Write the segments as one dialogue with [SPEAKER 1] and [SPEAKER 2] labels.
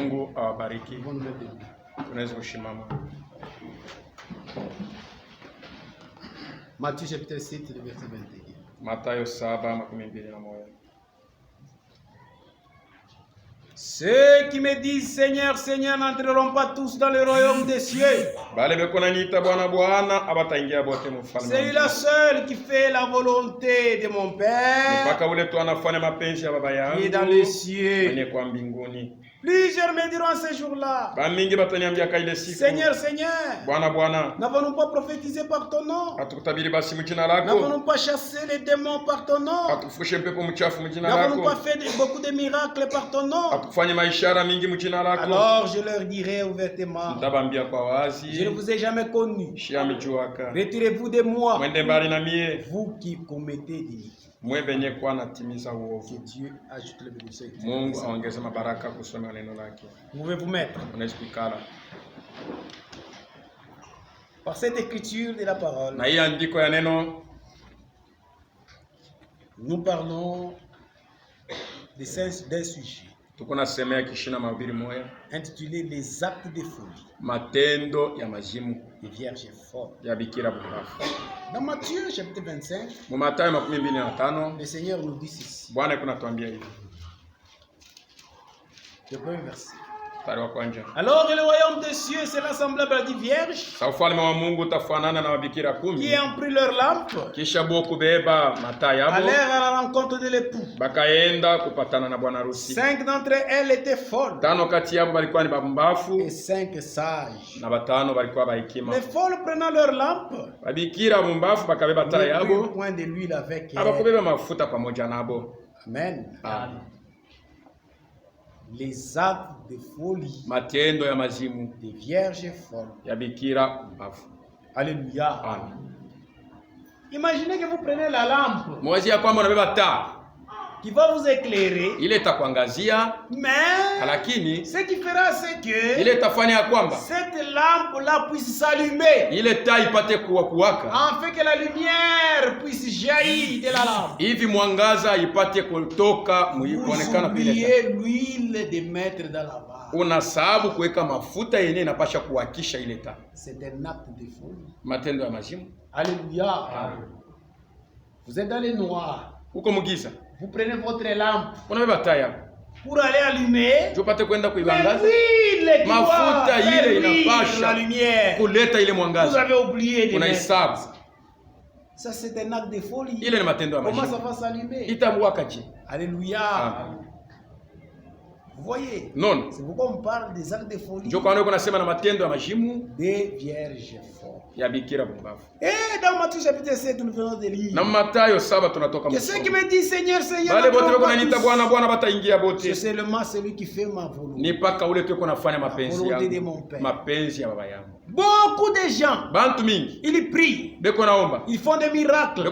[SPEAKER 1] Mungu awabariki. Tunaweza kusimama.
[SPEAKER 2] Matthieu chapitre 7, le verset 21.
[SPEAKER 1] Mathayo 7:21.
[SPEAKER 3] Ceux qui me disent Seigneur, Seigneur n'entreront pas tous dans le royaume des cieux. C'est la seule qui fait la volonté de mon Père qui est dans les cieux. Plusieurs me diront ce jour-là, Seigneur, Seigneur, n'avons-nous pas prophétisé par ton nom? N'avons-nous pas chassé les démons par ton nom? N'avons-nous pas fait beaucoup de miracles par ton nom? Alors je leur dirai ouvertement, je ne vous ai jamais connu. Retirez-vous de moi, vous qui commettez d'iniquité. Que Dieu ajoute le bénéfice. Vous pouvez vous mettre. Par cette écriture de la parole, nous parlons d'un sujet intitulé les actes de folie des vierges folles. Dans Matthieu chapitre 25, le Seigneur nous dit ceci. Le premier verset. Alors le royaume des cieux sera semblable à 10 vierges qui ont pris leur lampe, allèrent à la rencontre de l'époux. 5 d'entre elles étaient folles et 5 sages. Les folles prenant leur lampe ne prirent point de l'huile avec elles. Amen. Les actes de folie des vierges folles. Alléluia. Imaginez que vous prenez la lampe qui va vous éclairer, mais ce qui fera c'est que cette lampe là puisse s'allumer, afin que la lumière puisse jaillir de la lampe. Vous oubliez l'huile de mettre dans la barre. C'est un acte de folie. Alléluia. Vous êtes dans les noirs. Vous prenez votre lampe pour aller allumer, mais l'huile qui doit faire la lumière, vous avez oublié de mettre. Ça c'est un acte de folie. Comment ça va s'allumer? Alléluia. Vous voyez? C'est pourquoi on parle des actes de folie des vierges folles. Et dans Matthieu chapitre 7, nous venons de lire que ceux qui me disent Seigneur, Seigneur, c'est seulement celui qui fait ma volonté, la volonté de mon Père. Beaucoup de gens, ils prient, ils font des miracles,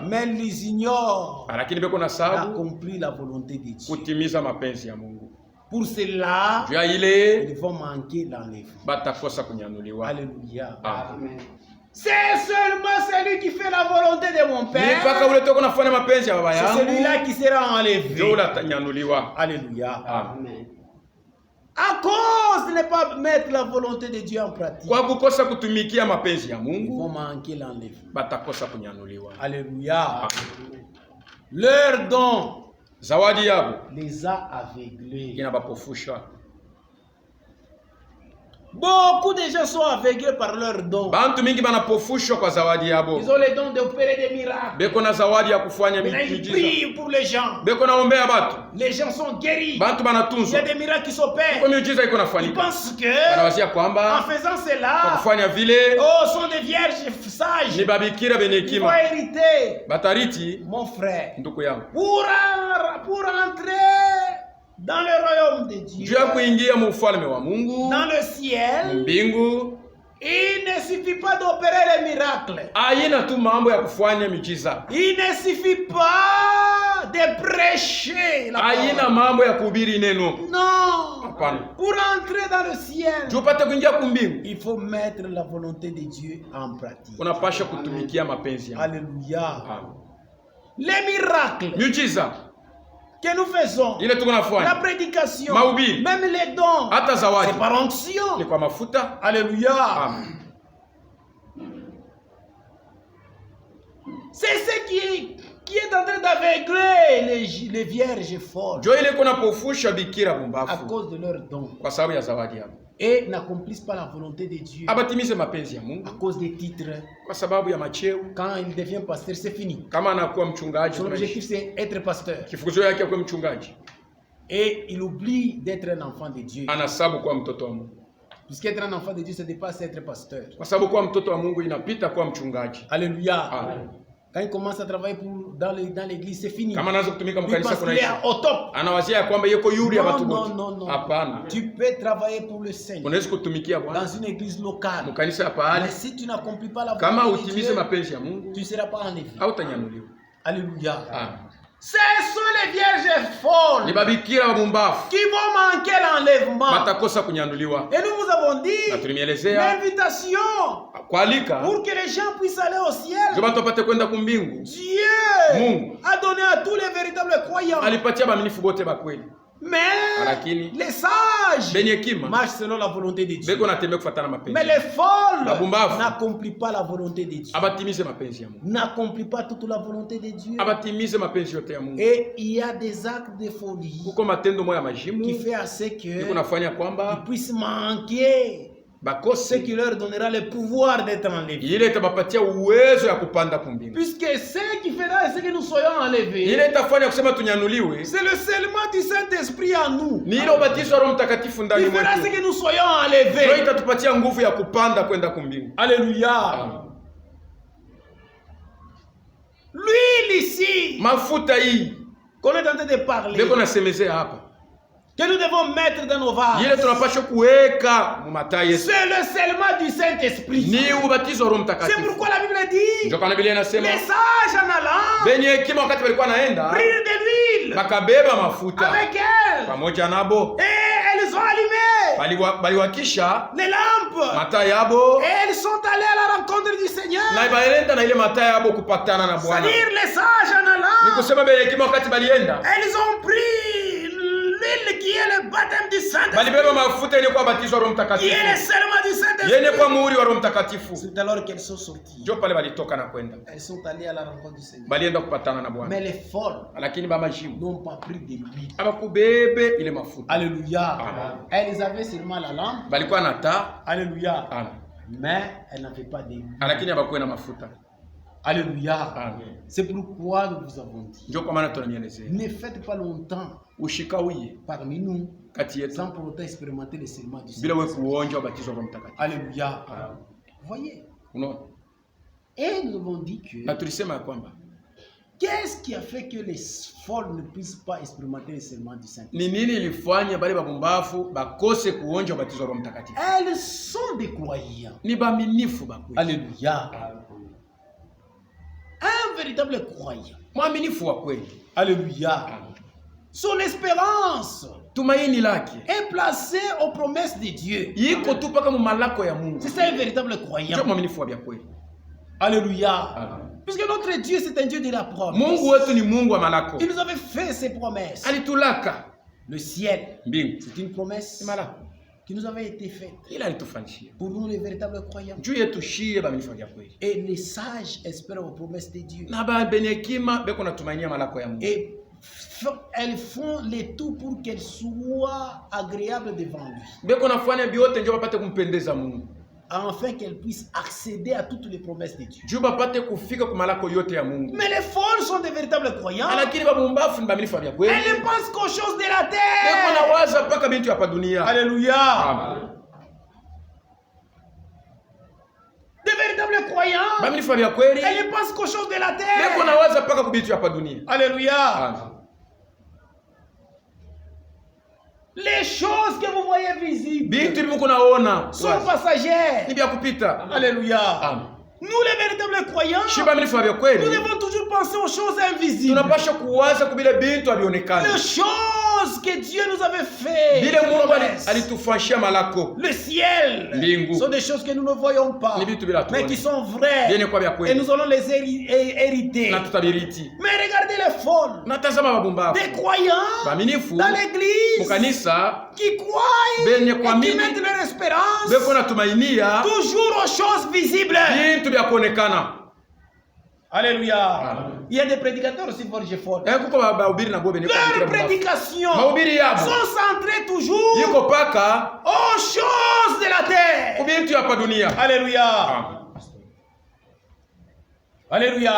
[SPEAKER 3] mais ils ignorent d'accomplir la volonté de Dieu. Pour cela, ils vont manquer l'enlèvement. Alléluia. Amen. C'est seulement celui qui fait la volonté de mon Père, c'est celui-là qui sera enlevé. Alléluia. Amen. À cause de ne pas mettre la volonté de Dieu en pratique, ils vont manquer l'enlèvement. Alléluia. Leur don les a aveuglés. Beaucoup de gens sont aveuglés par leurs dons. Ils ont les dons d'opérer des miracles. Mais ils prient pour les gens. Les gens sont guéris. Il y a des miracles qui s'opèrent. Ils pensent que en faisant cela, sont des vierges sages. Ils vont hériter. Mon frère, pour entrer dans le royaume de Dieu, dans le ciel, il ne suffit pas d'opérer les miracles. Il ne suffit pas de prêcher la parole. Non. Pour entrer dans le ciel, il faut mettre la volonté de Dieu en pratique. Alléluia. Les miracles que nous faisons, la prédication, même les dons, c'est par onction. Alléluia.
[SPEAKER 1] Amen.
[SPEAKER 3] C'est ce qui est en train d'aveugler les vierges folles à cause de leurs dons. Et n'accomplissent pas la volonté de Dieu à cause des titres. Quand il devient pasteur, c'est fini. Son objectif, c'est être pasteur. Et il oublie d'être un enfant de Dieu. Puisqu'être un enfant de Dieu, ça dépasse être pasteur. Alléluia. Amen. Quand il commence à travailler dans l'église, c'est fini. Parce qu'il est au top. Non. Tu peux travailler pour le Seigneur dans une église locale. Mais si tu n'accomplis pas la volonté de Dieu, tu ne seras pas enlevé. Alléluia. Ce sont les vierges folles qui vont manquer l'enlèvement. Et nous vous avons dit l'invitation pour que les gens puissent aller au ciel. Dieu a donné à tous les véritables croyants. Mais les sages marchent selon la volonté de Dieu. Mais les folles n'accomplissent pas la volonté de Dieu. N'accomplissent pas toute la volonté de Dieu. Et il y a des actes de folie qui fait à ce qu'ils puissent manquer ce qui leur donnera le pouvoir d'être enlevés. Puisque ce qui fera ce que nous soyons enlevés, c'est le scellement du Saint-Esprit en nous. Il fera ce que nous soyons enlevés. Alléluia. L'huile ici qu'on est en train de parler, que nous devons mettre dans nos vases, c'est le scellement du Saint-Esprit. C'est pourquoi la Bible dit les sages en allant prirent de l'huile avec elles, et elles ont allumé les lampes, et elles sont allées à la rencontre du Seigneur. C'est-à-dire les sages en allant, elles ont pris l'huile qui est le baptême du Saint-Esprit, qui est le serment du Saint-Esprit. C'est alors qu'elles sont sorties. Elles sont allées à la rencontre du Seigneur. Mais les folles n'ont pas pris de l'huile. Alléluia. Elles avaient seulement la lampe. Alléluia. Mais elles n'avaient pas de l'huile. Alléluia. C'est pourquoi nous vous avons dit, ne faites pas longtemps parmi nous sans pour autant expérimenter le serment du Seigneur. Alléluia. Voyez. Et nous avons dit que qu'est-ce qui a fait que les folles ne puissent pas expérimenter le serment du Saint-Esprit? Elles sont des croyants. Alléluia. Un véritable croyant. Alléluia. Son espérance est placée aux promesses de Dieu. C'est ça un véritable croyant. Alléluia. Puisque notre Dieu, c'est un Dieu de la promesse. Il nous avait fait ses promesses. Le ciel, c'est une promesse qui nous avait été faite pour nous les véritables croyants. Et les sages espèrent aux promesses de Dieu. Et elles font le tout pour qu'elles soient agréables devant lui, afin qu'elles puissent accéder à toutes les promesses de Dieu. Mais les folles sont des véritables croyants. Elles ne pensent qu'aux choses de la terre. Alléluia. Des véritables croyants, elles ne pensent qu'aux choses de la terre. Alléluia. Les choses que vous voyez visibles sont passagères. Alléluia. Nous les véritables croyants, nous devons toujours penser aux choses invisibles. Les choses que Dieu nous avait fait, le ciel, sont des choses que nous ne voyons pas, mais qui sont vraies, et nous allons les hériter. Mais regardez les folles, des croyants dans l'église, qui croient et qui mettent leur espérance toujours aux choses visibles. Alléluia. Il y a des prédicateurs aussi forts. Leurs prédications sont centrées toujours aux choses de la terre. Alléluia. Alléluia.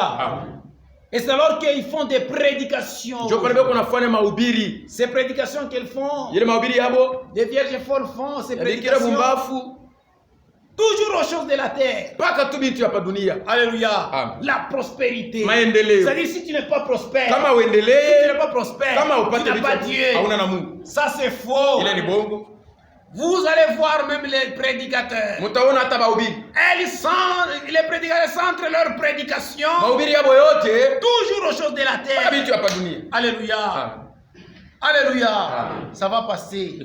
[SPEAKER 3] Et c'est alors qu'ils font des prédications. Ces prédications qu'ils font, les vierges folles font ces prédications toujours aux choses de la terre. Alléluia. La prospérité. C'est-à-dire, si tu n'es pas prospère, tu n'es pas Dieu. Ça c'est faux. Vous allez voir même les prédicateurs. Les prédicateurs centrent leur prédication toujours aux choses de la terre. Alléluia. Alléluia. Ça va passer.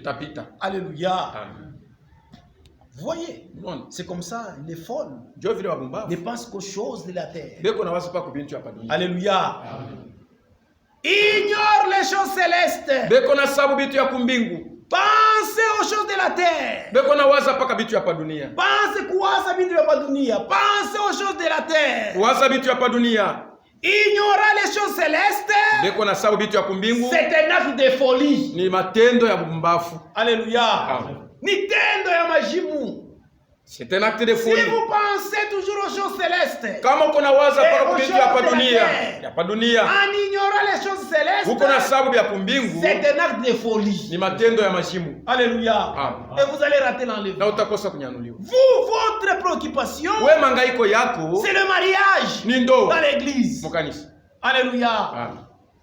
[SPEAKER 3] Alléluia. Vous voyez, c'est comme ça, les folles ne pensent qu'aux choses de la terre. Alléluia. Ignore les choses célestes. Pensez aux choses de la terre. Pensez quoi, ça vient de la dunia. Pensez aux choses de la terre. Ignorer les choses célestes, c'est un acte de folie. Alléluia. Nitendo ya majimu. C'est un acte de folie. Si vous pensez toujours aux choses célestes, en ignorant les choses célestes, c'est un acte de folie. Alléluia. Et vous allez rater l'enlèvement. Vous, votre préoccupation, c'est le mariage dans l'église. Alléluia.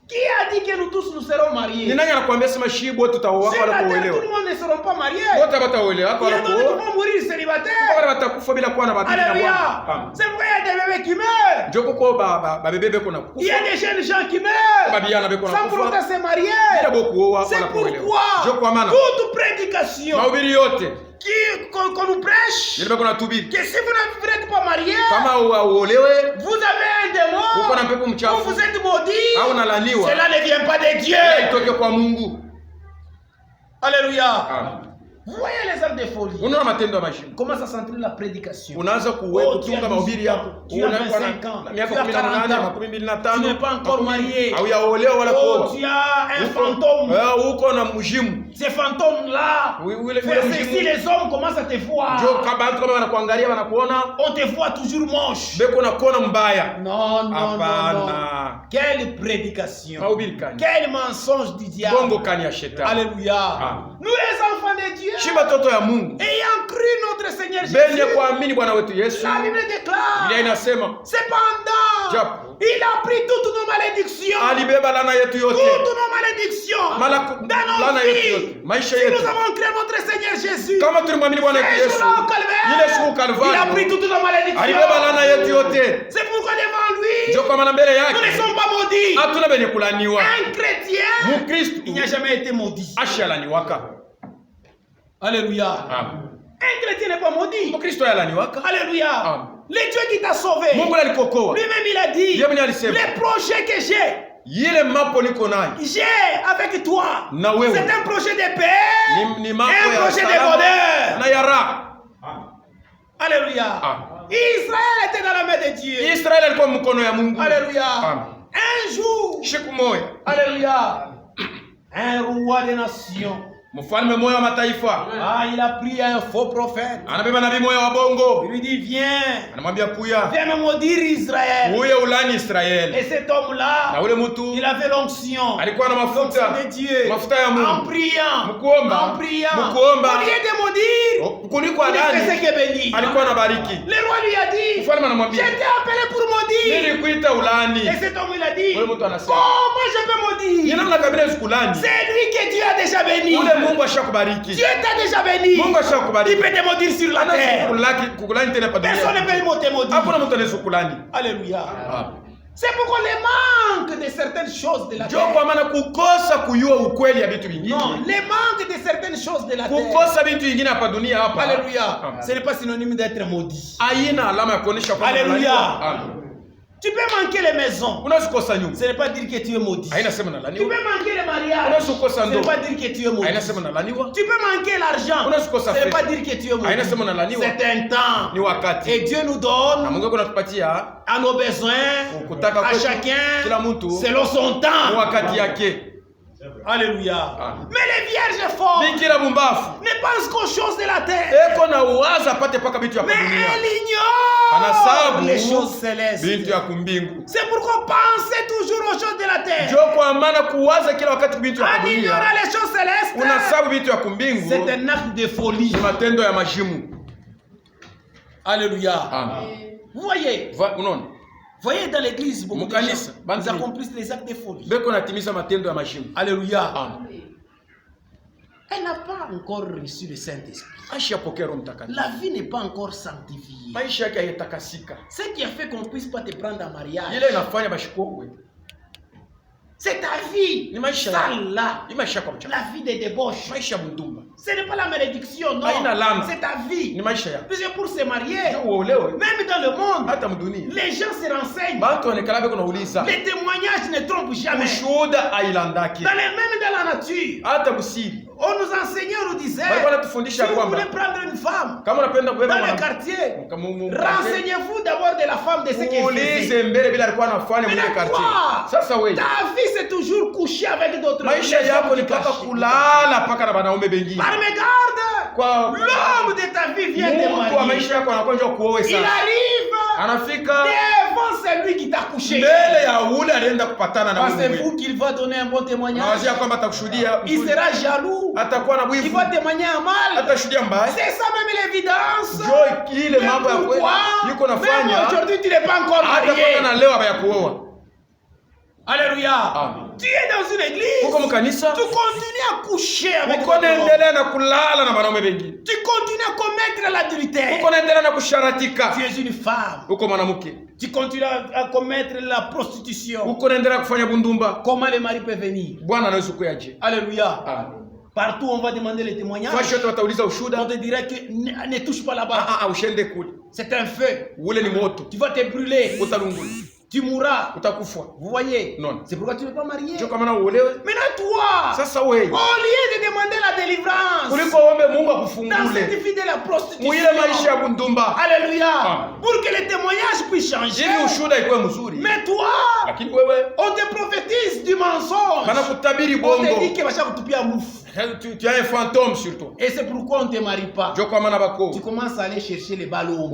[SPEAKER 3] Qui a dit que nous tous nous serons mariés? C'est tout le monde ne seront pas mariés. Il y a d'autres qui vont mourir célibataires. Alléluia. C'est vrai, il y a des bébés qui meurent. Il y a des jeunes gens qui meurent sans pour autant se marier. C'est pourquoi toute prédication qu'on nous prêche, que si vous n'êtes pas marié, vous avez un démon, ou vous êtes maudit, cela ne vient pas de Dieu. Alléluia. Vous voyez les actes de folie. Comment ça s'entraîne la prédication? Tu as 25 ans, tu as 40 ans, tu n'es pas encore marié. Tu as un fantôme. Ces fantômes-là, si les hommes commencent à te voir, on te voit toujours moche. Non, non, non, non. Quelle prédication. Quel mensonge du diable. Alléluia. Nous les enfants de Dieu, ayant cru notre Seigneur Jésus, la Bible déclare, cependant, il a pris toutes nos malédictions. Toutes nos malédictions dans nos vies. Si nous avons cru notre Seigneur Jésus, il a pris toutes nos malédictions. C'est pourquoi devant lui, nous ne sommes pas maudits. Un chrétien, il n'a jamais été maudit. Alléluia. Un chrétien n'est pas maudit. Alléluia. Le Dieu qui t'a sauvé, lui-même il a dit, les projets que j'ai avec toi, c'est un projet de paix et un projet de bonheur. Alléluia. Israël était dans la main de Dieu. Alléluia. Un jour, alléluia, un roi des nations, il a pris un faux prophète. Il lui dit, viens me maudire Israël. Et cet homme-là, il avait l'onction de Dieu. En priant, au lieu de maudire, il faisait que bénir. Le roi lui a dit, je t'ai appelé pour maudire. Et cet homme il a dit, comment je peux maudire? C'est lui que Dieu a déjà béni. Dieu t'a déjà béni. Il peut te maudire sur la terre. Personne ne peut te maudire. Alléluia.
[SPEAKER 2] C'est pourquoi le manque de certaines choses de la terre.
[SPEAKER 3] Kwa maana kukosa kujua ukweli ya vitu vingine.
[SPEAKER 2] Non, le manque de certaines choses de la terre.
[SPEAKER 3] Kukosa vitu vingine hapa dunia hapa.
[SPEAKER 2] Alléluia. Ce n'est pas synonyme d'être maudit.
[SPEAKER 3] Haina alama ya kuonesha kwamba.
[SPEAKER 2] Alléluia.
[SPEAKER 3] Amen.
[SPEAKER 2] Tu peux manquer les maisons. Ce n'est pas dire que tu es maudit. Tu peux manquer les mariages. Ce n'est pas dire que tu es maudit. Tu peux manquer l'argent. Ce n'est pas dire que tu es maudit. C'est un temps. Et Dieu nous donne à nos besoins, à chacun, selon son temps. Alléluia. Mais les vierges fortes ne pensent qu'aux choses de la terre. Mais elles ignorent les choses célestes. C'est pourquoi pensez toujours aux choses de la terre. En ignorant les choses célestes, c'est un acte de folie. Alléluia. Vous voyez? Voyez dans l'église, beaucoup de gens, ils accomplissent les actes de folie. Alléluia. Elle n'a pas encore reçu le Saint-Esprit. La vie n'est pas encore sanctifiée. Ce qui a fait qu'on ne puisse pas te prendre en mariage, c'est ta vie. Sale là. La vie des débauches. Ce n'est pas la malédiction, non. C'est ta vie. Puisque pour se marier, même dans le monde, les gens se renseignent. Les témoignages ne trompent jamais. Même dans la nature. On nous enseignait, on nous disait, si vous voulez prendre une femme dans le quartier, renseignez-vous d'abord de la femme de ce qu'elle faisait. Mais toi, ta vie c'est toujours coucher avec d'autres femmes. Par mégarde, l'homme de ta vie vient de marier. Il arrive devant celui qui t'a couché. Pensez-vous qu'il va donner un bon témoignage? Il sera jaloux. Il va témoigner un mal. C'est ça même l'évidence. Mais pourquoi même aujourd'hui tu n'es pas encore marié? Alléluia. Tu es dans une église. Tu continues à coucher avec d'autres hommes. Tu continues à commettre l'adultère. Tu es une femme. Tu continues à commettre la prostitution. Comment le mari peut venir? Alléluia. Partout on va demander les témoignages. On te dirait que ne touche pas là-bas. C'est un feu. Tu vas te brûler. Tu mourras. Vous voyez? C'est pourquoi tu ne veux pas marier. Maintenant toi, au lieu de demander la délivrance, dans cette vie de la prostitution, alléluia, pour que les témoignages puissent changer, mais toi, on te prophétise du mensonge. On te dit que va te à mouf.
[SPEAKER 3] Tu as un fantôme sur toi.
[SPEAKER 2] Et c'est pourquoi on ne te marie pas. Tu commences à aller chercher les ballons.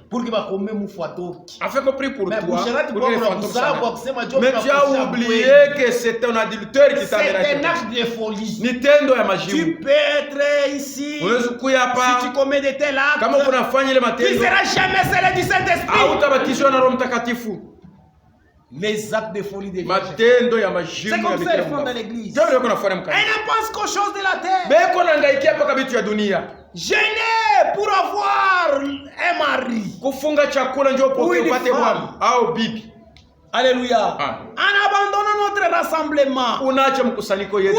[SPEAKER 2] Pour que va combien moufatoki.
[SPEAKER 3] Afin compris pour toi. Mais tu as oublié que c'est un adultère qui t'a
[SPEAKER 2] mené. C'est un acte de folie. Tu peux être ici. Si tu commets de tels actes, tu ne seras jamais scellé du Saint-Esprit. Les actes de folie des vierges. C'est comme ça ils font dans l'église. Elle ne pense qu'aux choses de la terre. Gêné pour avoir un mari. Ou une femme. Alléluia. En abandonnant notre rassemblement pour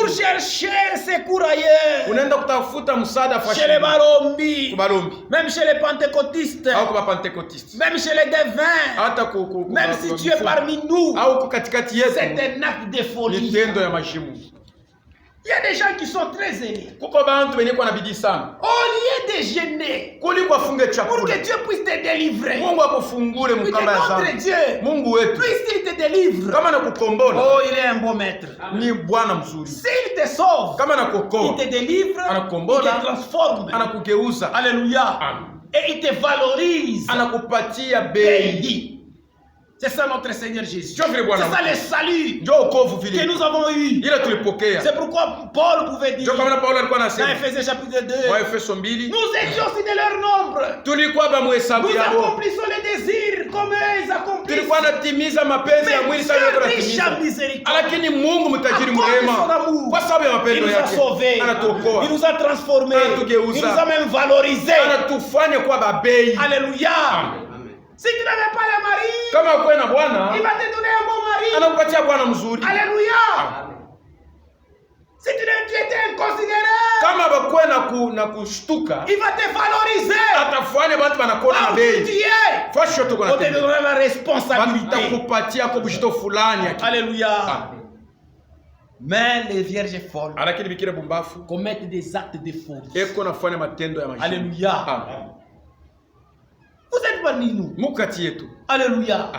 [SPEAKER 2] chercher secours ailleurs, chez les barombi, même chez les pentecôtistes, même chez les devins, même si tu es parmi nous, c'est un acte de folie. Il y a des gens qui sont très zélés. Au lieu de gêner, pour que Dieu puisse te délivrer, puis notre Dieu, puisse-t-il te délivre. Oh, il est un bon maître. S'il te sauve, il te délivre, il te transforme. Alléluia. Et il te valorise. C'est ça notre Seigneur Jésus. C'est ça le salut que nous avons eu. C'est pourquoi Paul pouvait dire dans Ephésiens chapitre 2, nous étions aussi de leur nombre. Nous accomplissons les désirs comme eux ils accomplissent. Mais Dieu riche en miséricorde, à cause de son amour, il nous a sauvés, il nous a transformés, il nous a même valorisés. Alléluia. Si tu n'avais pas le mari,
[SPEAKER 3] Kama uko na bwana,
[SPEAKER 2] il va te donner un bon mari.
[SPEAKER 3] Anakupatia bwana mzuri.
[SPEAKER 2] Alléluia. Si tu étais inconsidéré,
[SPEAKER 3] kama bakwe na kushtuka,
[SPEAKER 2] il va te valoriser.
[SPEAKER 3] Atafanya watu wanakona na bei. Fasho tu
[SPEAKER 2] on te donne la responsabilité.
[SPEAKER 3] Batakupatia kwa bujito fulani.
[SPEAKER 2] Alléluia. Mais les vierges folles
[SPEAKER 3] alakini bikira bumbafu
[SPEAKER 2] commettent des actes de folie.
[SPEAKER 3] Eko nafanya matendo ya majibu.
[SPEAKER 2] Alléluia. Vous êtes parmi nous.
[SPEAKER 3] Mukati yetu.
[SPEAKER 2] Alléluia.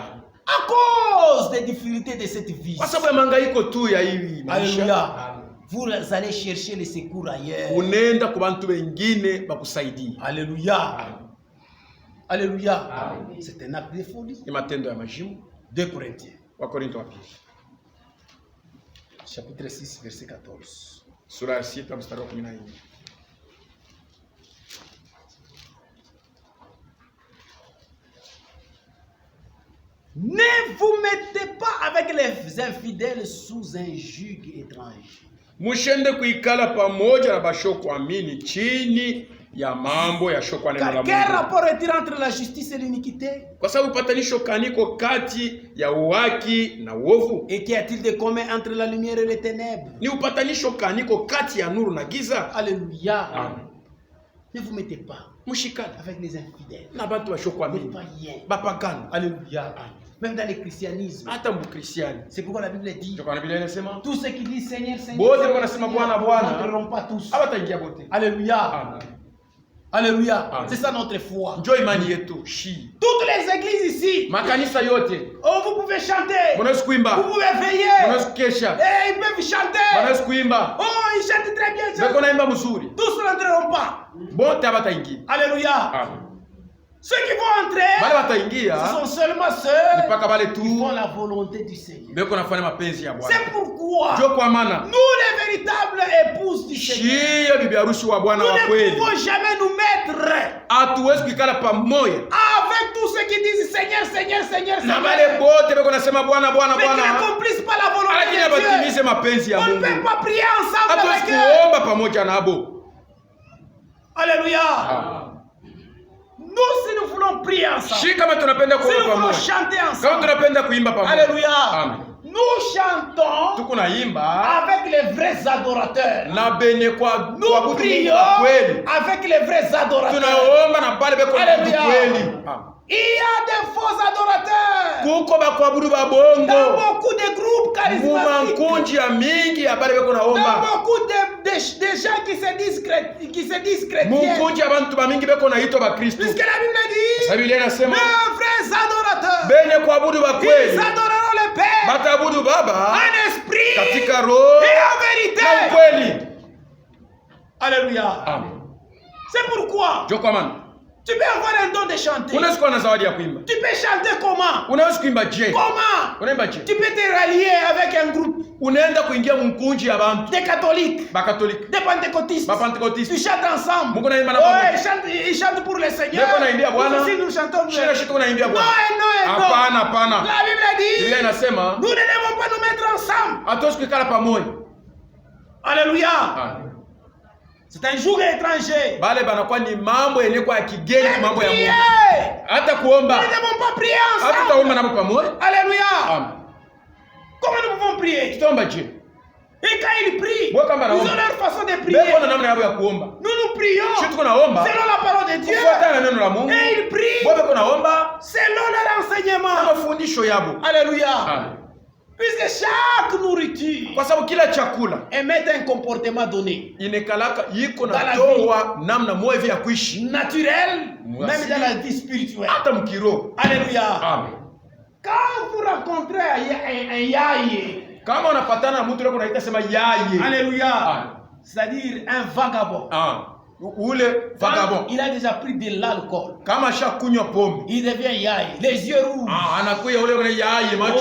[SPEAKER 2] À cause des difficultés de cette vie.
[SPEAKER 3] Kwa sababu ya mangaiko tu ya hivi maisha.
[SPEAKER 2] Alléluia. Vous allez chercher les secours ailleurs.
[SPEAKER 3] Unaenda kwa bantu wengine bakusaidia.
[SPEAKER 2] Alléluia. Alléluia. C'est un acte de folie.
[SPEAKER 3] Ni matendo ya majibu.
[SPEAKER 2] 2 Corinthiens.
[SPEAKER 3] Wakorintho wa pili.
[SPEAKER 2] Chapitre 6 verset 14.
[SPEAKER 3] Sura ya 6 mstari wa 14.
[SPEAKER 2] Ne vous mettez pas avec les infidèles sous un joug étranger.
[SPEAKER 3] Mushende kuikala pamoja na bashoko amini chini ya mambo ya shoko neno la Mungu.
[SPEAKER 2] Quel rapport est-il entre la justice et l'iniquité?
[SPEAKER 3] Kwa sababu patanisho kaniko kati ya uwaki na uovu.
[SPEAKER 2] Et qu'y a-t-il de commun entre la lumière et les ténèbres?
[SPEAKER 3] Ni upatanisho kaniko kati ya nuru na giza.
[SPEAKER 2] Alléluia.
[SPEAKER 3] Amen.
[SPEAKER 2] Ne vous mettez pas
[SPEAKER 3] mushikane
[SPEAKER 2] avec les infidèles.
[SPEAKER 3] Na batu bashoko amini. Bapagano.
[SPEAKER 2] Alléluia. Même dans le christianisme. C'est pourquoi la Bible dit tous ceux qui disent Seigneur, Seigneur, n'entreront pas tous. Alléluia. Alléluia. C'est ça notre foi. Toutes les églises ici. Oh, vous pouvez chanter. Vous pouvez veiller. Et ils peuvent chanter. Oh, ils chantent très bien. Tous n'entreront pas. Alléluia. Ceux qui vont entrer, ce sont seulement ceux qui font la volonté du Seigneur. C'est pourquoi nous, les véritables épouses du Seigneur, nous ne pouvons jamais nous mettre avec tous ceux qui disent Seigneur, Seigneur, Seigneur, Seigneur, mais qui n'accomplissent pas la volonté de Dieu. On ne peut pas prier ensemble avec eux. Alléluia. Nous, si nous voulons prier ensemble, si nous voulons chanter ensemble, alléluia, nous chantons avec les vrais adorateurs. Nous prions avec les vrais adorateurs. Alléluia. Il y a des faux adorateurs dans beaucoup de groupes charismatiques, dans beaucoup de gens qui se disent chrétiens. Puisque la Bible dit les vrais adorateurs, ils adoreront le Père en esprit et en vérité. Alléluia. C'est pourquoi tu peux avoir un don de chanter. Tu peux chanter comment? Comment? Tu peux te rallier avec un groupe des catholiques, des pentecôtistes. Tu chantes ensemble. Oh, ils chantent pour le Seigneur. Aussi nous chantons. Non. La Bible dit nous ne devons pas nous mettre ensemble. Alléluia. C'est un joug étranger. Nous ne devons pas prier ensemble. Alléluia. Comment nous pouvons prier? Et quand ils prient, ils ont leur façon de prier. Nous prions selon la parole de Dieu. Et ils prient selon leur enseignement. Alléluia. Puisque chaque nourriture émet un comportement donné dans la vie naturelle, même dans la vie spirituelle. Alléluia. Quand vous rencontrez un yaye, alléluia, c'est-à-dire un vagabond, il a déjà pris de l'alcool, il devient yaye, les yeux rouges,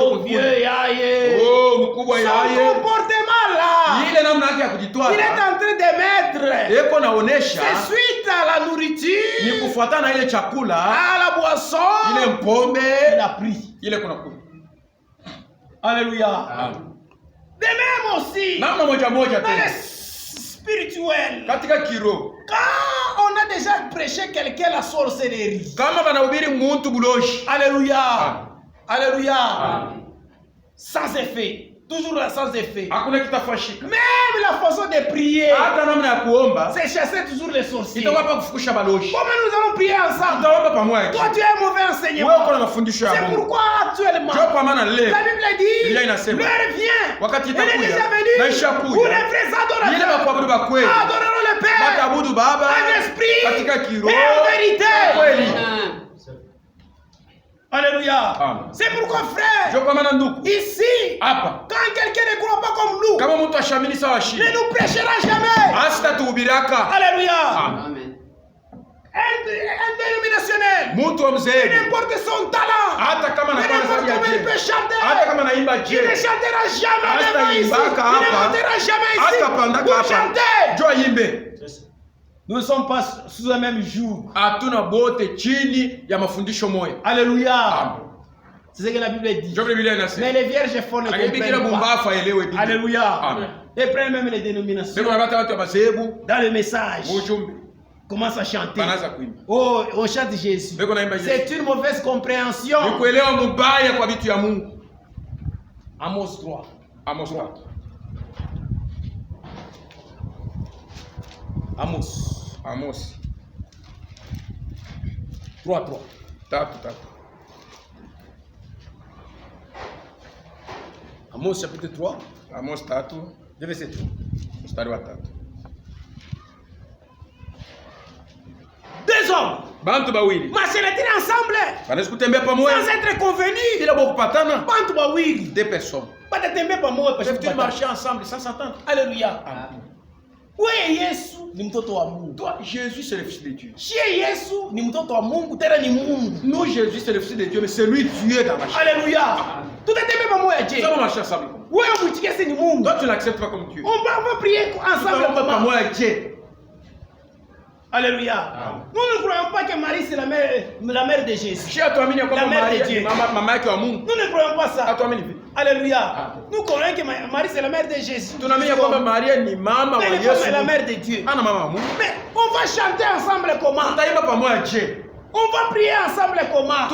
[SPEAKER 2] oh vieux yaye, son comportement là, il est en train d'émettre, c'est suite à la nourriture, à la boisson, il a pris. Alléluia. De même aussi, dans le spirituel, quand on a déjà prêché quelqu'un la sorcellerie, alléluia, Alléluia. Sans effet. Toujours là, sans effet. Même la façon de prier, c'est chasser toujours les sorciers. Comment nous allons prier ensemble? Toi, tu es un mauvais enseignant. C'est pourquoi actuellement, la Bible dit, l'heure vient. Elle est déjà venue pour les vrais adorateurs. Adoreront le Père en esprit et en vérité. Alléluia. C'est pourquoi, frère, ici, quand quelqu'un ne croit pas comme nous, ne nous prêchera jamais. Alléluia. Amen. Un dénominationnel, n'importe son talent, n'importe comment il peut chanter, il ne chantera jamais devant ici, il ne montera jamais ici pour chanter. Nous ne sommes pas sous le même jour. Alléluia. C'est ce que la Bible dit. Mais les vierges font le comprennent. Alléluia. Et prennent même les dénominations. Dans le message, commence à chanter. Oh, on chante Jésus. C'est une mauvaise compréhension. Amos 3. Amos 3. Amos chapitre 3.
[SPEAKER 1] Amos 3.
[SPEAKER 2] Verset 3.
[SPEAKER 1] Mstari wa 3.
[SPEAKER 2] Deux hommes marcheraient ensemble sans être convenus.
[SPEAKER 3] Deux personnes.
[SPEAKER 2] Peuvent-ils marcher ensemble sans s'entendre? Alléluia. Oui, Yesu ni mtoto wa Mungu.
[SPEAKER 3] Toi, Jésus c'est le fils de Dieu.
[SPEAKER 2] Yesu ni mtoto wa Mungu, tena ni Mungu.
[SPEAKER 3] Nous, Jésus c'est le fils de Dieu, mais c'est lui Dieu dans ma chair.
[SPEAKER 2] Alléluia. Tout est même pamoja je.
[SPEAKER 3] Ça va marcher ensemble.
[SPEAKER 2] Oui, on dit que c'est ni Mungu.
[SPEAKER 3] Toi, tu l'acceptes pas comme Dieu.
[SPEAKER 2] On va prier ensemble.
[SPEAKER 3] On va pas moi Dieu.
[SPEAKER 2] Alléluia. Nous ne croyons pas que Marie c'est la mère de Jésus.
[SPEAKER 3] La
[SPEAKER 2] mère de Dieu.
[SPEAKER 3] Maman qui est Mungu.
[SPEAKER 2] Nous ne croyons pas ça. Alléluia. Nous croyons que Marie c'est la mère de Jésus.
[SPEAKER 3] Marie ni mama wa Yesu.
[SPEAKER 2] C'est la mère de Dieu. Mais on va chanter ensemble comment? On va prier ensemble comment?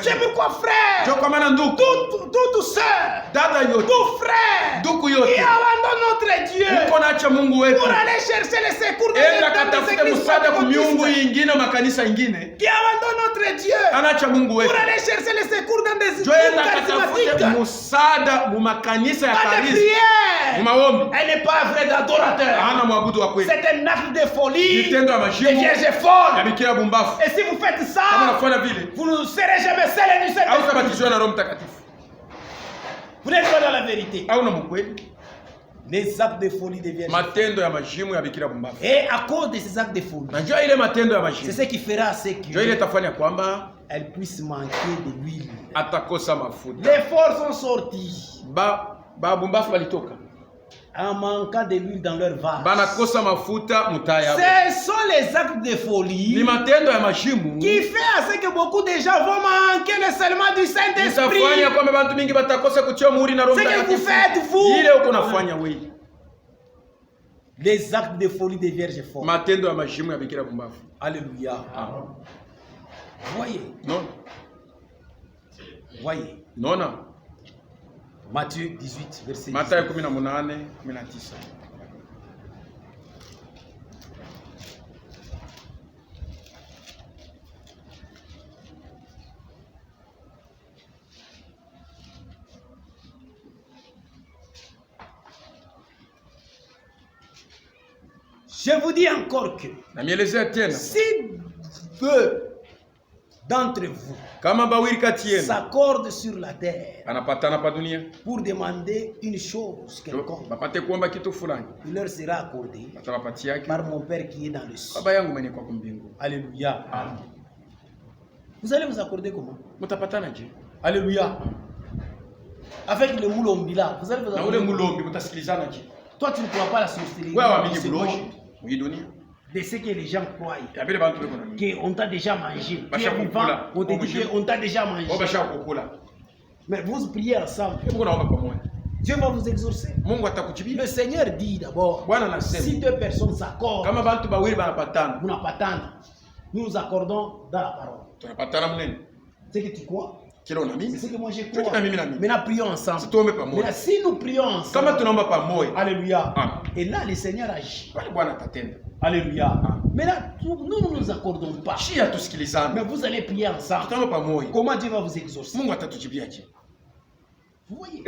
[SPEAKER 2] C'est pourquoi frère, toute sœur, tout frère, qui abandonne notre Dieu pour aller chercher les secours de l'église, qui abandonne notre Dieu pour aller chercher les secours dans des églises charismatiques, pas de prière. Elle n'est pas un vrai adorateur. C'est un acte de folie, de vierge folle. Et si vous faites ça, vous ne serez jamais scellés du Saint-Esprit. Vous n'êtes pas dans la vérité. Les actes de folie des vierges. Et à cause de ces actes de folie, c'est ce qui fera ce qu'elle puisse manquer de l'huile. Les forts sont sortis en manquant de l'huile dans leur vase. Ce sont les actes de folie qui fait à ce que beaucoup de gens vont manquer le scellement du Saint-Esprit. Ce que vous faites, vous, les actes de folie des vierges folles. Alléluia. Voyez. Voyez. Matthieu 18, verset 10. Je vous dis encore que si peu d'entre vous s'accordent sur la terre pour demander une chose quelconque, il leur sera accordé par mon Père qui est dans le ciel. Alléluia. Vous allez vous accorder comment? Alléluia. Avec le moulombi là, vous allez vous accorder. Toi, tu ne crois pas la sorcellerie de ce que les gens croient, qu'on t'a déjà mangé. On te dit qu'on t'a déjà mangé. Mais vous priez ensemble. Dieu va vous exaucer. Le Seigneur dit d'abord, si deux personnes s'accordent, vous n'avez pas tant. Nous nous accordons dans la parole. C'est que tu crois. C'est
[SPEAKER 3] ce que moi je crois. Maintenant prions ensemble.
[SPEAKER 2] Mais
[SPEAKER 3] si nous prions ensemble. Alléluia. Et là le Seigneur agit. Alléluia. Maintenant nous ne nous accordons pas. Mais vous allez prier ensemble. Comment Dieu va vous exaucer? Vous voyez?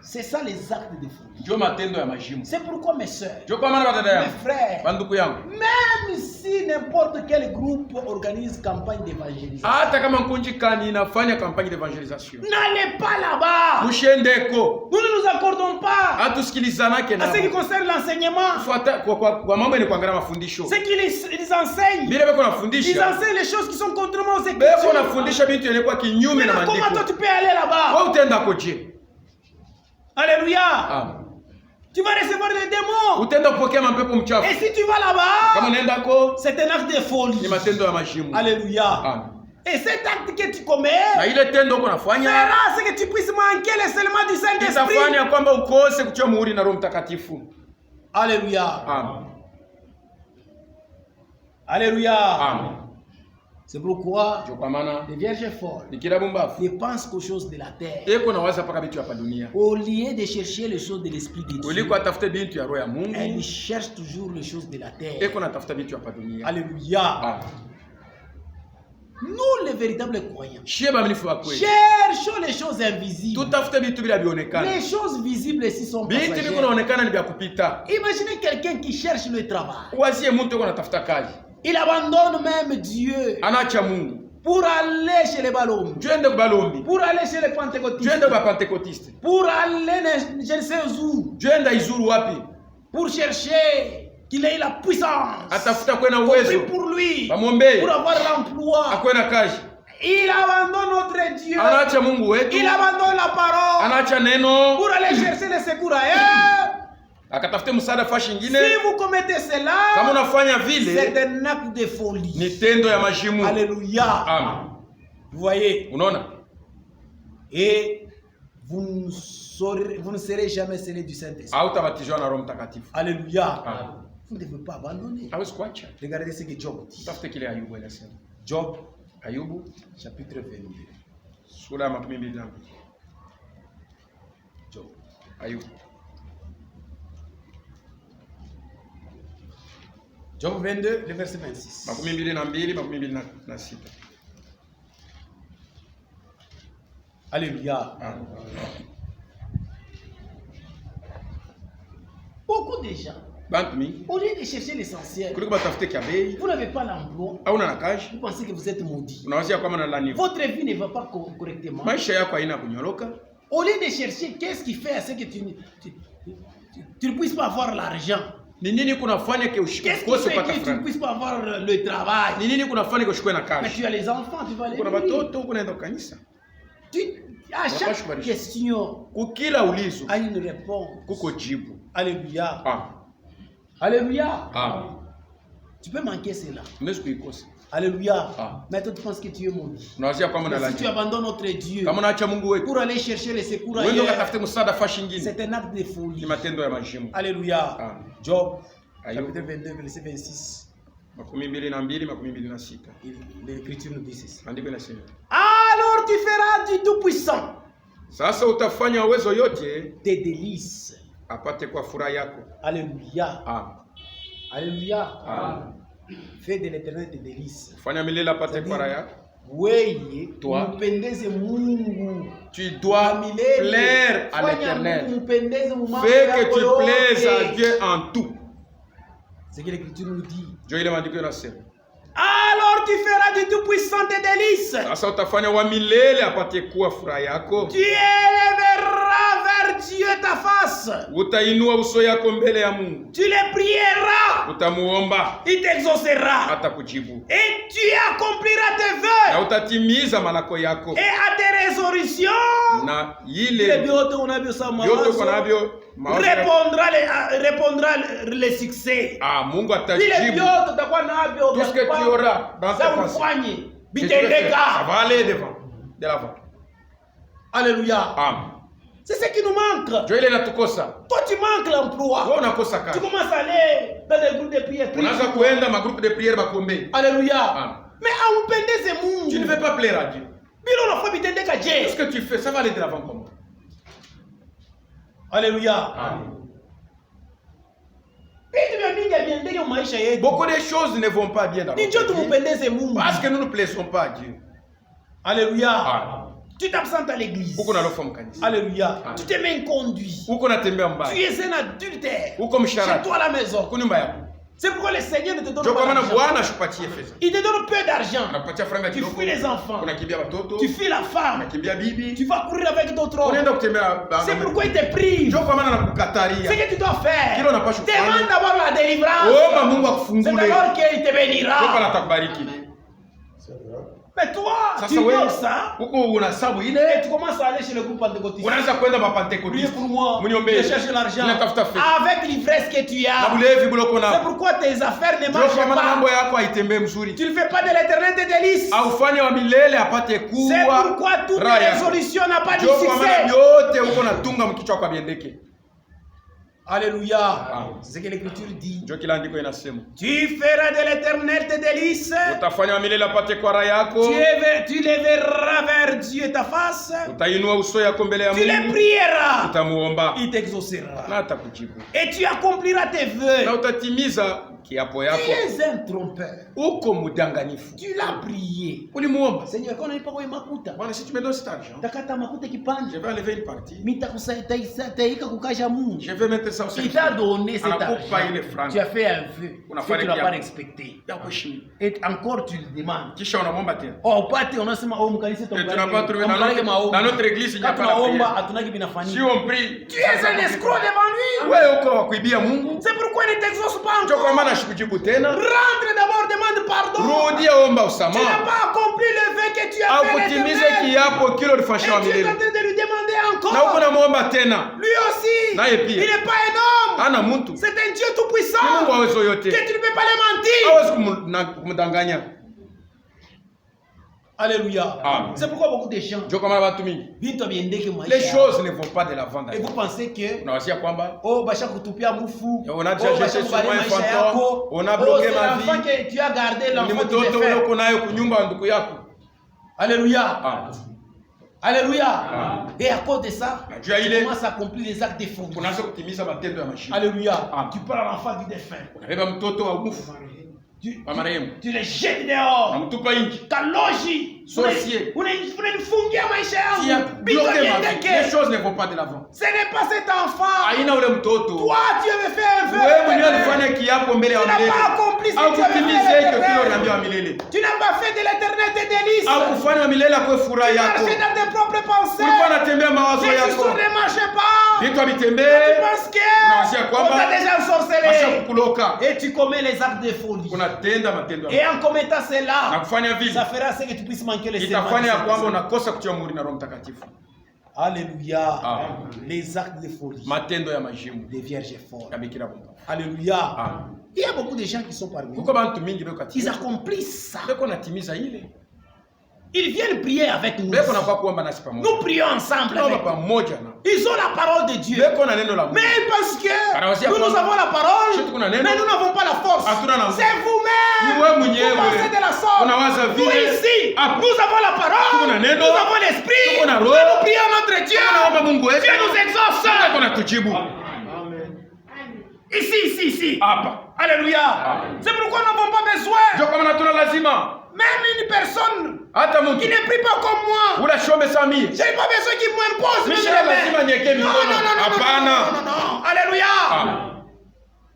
[SPEAKER 3] C'est ça les actes de folie. C'est pourquoi mes soeurs, mes frères, même si n'importe quel groupe organise campagne d'évangélisation, n'allez pas là-bas. Nous ne nous accordons pas à ce qui concerne l'enseignement. Ce qu'ils enseignent, ils enseignent les choses qui sont contrairement aux Écritures. Comment toi tu peux aller là-bas? Alléluia. Amen. Tu vas recevoir des démons. Et si tu vas là-bas, c'est un acte de folie. Alléluia. Amen. Et cet acte que tu commets fera ce que tu puisses manquer le seulement du Saint-Esprit. Alléluia. Amen. Alléluia. Amen. C'est pourquoi les vierges folles ne pensent qu'aux choses de la terre. Au lieu de chercher les choses de l'Esprit de Dieu, elles cherchent toujours les choses de la terre. Alléluia. Nous, les véritables croyants, cherchons les choses invisibles. Les choses visibles ici sont passagères. Imaginez quelqu'un qui cherche le travail. Il abandonne même Dieu pour aller chez les Balombi, pour aller chez les Pentecôtistes, pour aller je ne sais où, pour chercher qu'il ait la puissance, pour lui, pour avoir l'emploi. Il abandonne notre Dieu, il abandonne la parole pour aller chercher les secours ailleurs. Si vous commettez cela, c'est un acte de folie. Alléluia. Amen. Vous voyez? Et vous ne serez jamais scellés du Saint-Esprit. Alléluia. Amen. Vous ne devez pas abandonner. Regardez ce que Job dit. Job, chapitre 22. Job. Job 22, le verset 26. Alléluia. Amen. Beaucoup de gens, au lieu de chercher l'essentiel, vous n'avez pas l'emploi, vous pensez que vous êtes maudit. Votre vie ne va pas correctement. Au lieu de chercher qu'est-ce qui fait à ce que tu ne puisses pas avoir l'argent. Qu'est-ce qui fait que tu ne puisses pas avoir le travail? Mais tu as les enfants, tu vas les à chaque question, a une réponse. Alléluia. Alléluia. Tu peux manquer cela. Alléluia. Mais toi tu penses que tu es maudit. Si tu abandonnes notre Dieu pour aller chercher les secours ailleurs, c'est un acte de folie. Alléluia. Job, chapitre 22, verset 26. L'Écriture nous dit ceci. Alors tu feras du Tout-Puissant tes délices. Alléluia. Alléluia. Fais de l'Éternel tes délices.
[SPEAKER 2] Tu dois plaire à l'Éternel. Fais que tu plaises à Dieu en tout.
[SPEAKER 3] C'est ce que l'Écriture nous dit.
[SPEAKER 2] Alors tu feras du Tout-Puissant tes délices. Tu élèveras vers Dieu ta face. Tu le prieras. Il t'exaucera. Et tu accompliras tes vœux. Et à tes résolutions, répondra le succès.
[SPEAKER 3] Tout ce que tu auras dans ta pensée, ça va aller devant, de l'avant.
[SPEAKER 2] Alléluia.
[SPEAKER 3] Amen.
[SPEAKER 2] C'est ce qui nous manque. Toi tu manques l'emploi. Tu commences à aller dans des groupes de prière. Alléluia. Amen. Mais
[SPEAKER 3] tu ne veux pas plaire à Dieu. Tout ce que tu fais, ça va aller de l'avant comment?
[SPEAKER 2] Alléluia.
[SPEAKER 3] Beaucoup de choses ne vont pas bien dans notre vie parce que nous ne plaisons pas à Dieu.
[SPEAKER 2] Alléluia. Tu t'absentes à l'église. Alléluia. Tu te mets inconduit. Tu es un adultère. Chez toi à la maison. C'est pourquoi le Seigneur ne te donne pas d'argent. Il te donne peu d'argent. Tu fuis les enfants. Tu fuis la femme. Tu vas courir avec d'autres hommes. C'est pourquoi il te prive. Ce que tu dois faire, demande d'abord la délivrance. C'est alors qu'il te bénira. Mais toi, tu ignores ça. Et tu commences à aller chez le groupe pentecôtiste. Priez pour moi. Je cherche l'argent. Avec l'ivresse que tu as. C'est pourquoi tes affaires ne marchent pas. Tu ne fais pas de l'éternel tes délices. C'est pourquoi toute résolution n'a pas de succès. Alléluia. C'est ce que l'Écriture dit. Tu feras de l'éternel tes délices. Tu les verras vers Dieu ta face. Tu les prieras. Il t'exaucera. Et tu accompliras tes vœux. Tu es un trompeur. Tu l'as prié. Seigneur, quand on n'est pas makuta.
[SPEAKER 3] Si tu me donnes cet argent, je vais enlever une partie. Je vais mettre ça au
[SPEAKER 2] il t'a donné cet argent. Tu as fait un vœu. Que tu n'as pas respecté. Et encore tu le demandes. Oh, tu n'as pas trouvé
[SPEAKER 3] dans notre église, il n'y a pas de prière. Si on prie,
[SPEAKER 2] tu es un escroc devant lui. C'est pourquoi il ne t'exauce pas encore. Rentre d'abord, demande pardon. Tu n'as pas accompli le vœu que tu as fait l'éternel. Et tu es en train de lui demander encore. Lui aussi, il n'est pas un homme. C'est un Dieu tout puissant. Que tu ne peux pas le mentir. Alléluia. C'est pourquoi beaucoup de gens
[SPEAKER 3] les choses ne vont pas de l'avant.
[SPEAKER 2] Et vous pensez que
[SPEAKER 3] on a déjà jeté sur moi un fantôme, on a bloqué ma vie.
[SPEAKER 2] Que tu as gardé l'enfant qui te fait. Alléluia. Alléluia. Et à cause de ça, tu commences à accomplir les actes de folie. Alléluia. Tu prends l'enfant du défunt. Tu les jettes dehors. Ta logis.
[SPEAKER 3] Sorcier.
[SPEAKER 2] Les
[SPEAKER 3] choses ne vont pas de l'avant.
[SPEAKER 2] Ce n'est pas cet enfant. Toi, tu avais fait un vœu. Tu n'as pas accompli ce que tu avais fait. Tu n'as pas fait de l'éternel tes délices. Tu marchais dans tes propres pensées. Les histoires ne marchaient pas. Tu penses qu'on t'a déjà ensorcelé. Et tu commets les actes de folie. Et en commettant cela, ça fera ce que tu puisses manquer les serments. Alléluia. Les actes de folie. Des vierges fortes. Alléluia. Il y a beaucoup de gens qui sont parmi nous. Ils accomplissent ça. Ils viennent prier avec nous. Nous prions ensemble avec eux. Ils ont la parole de Dieu. Mais parce que nous avons la parole, mais nous n'avons pas la force. C'est vous-même. Vous pensez de la sorte. Nous ici, nous avons la parole, nous avons l'esprit. Nous prions notre Dieu. Dieu nous exauce. Ici. Alléluia. C'est pourquoi nous n'avons pas besoin. Même une personne qui ne prie pas comme moi, je n'ai pas besoin qu'il m'impose. Non. Alléluia.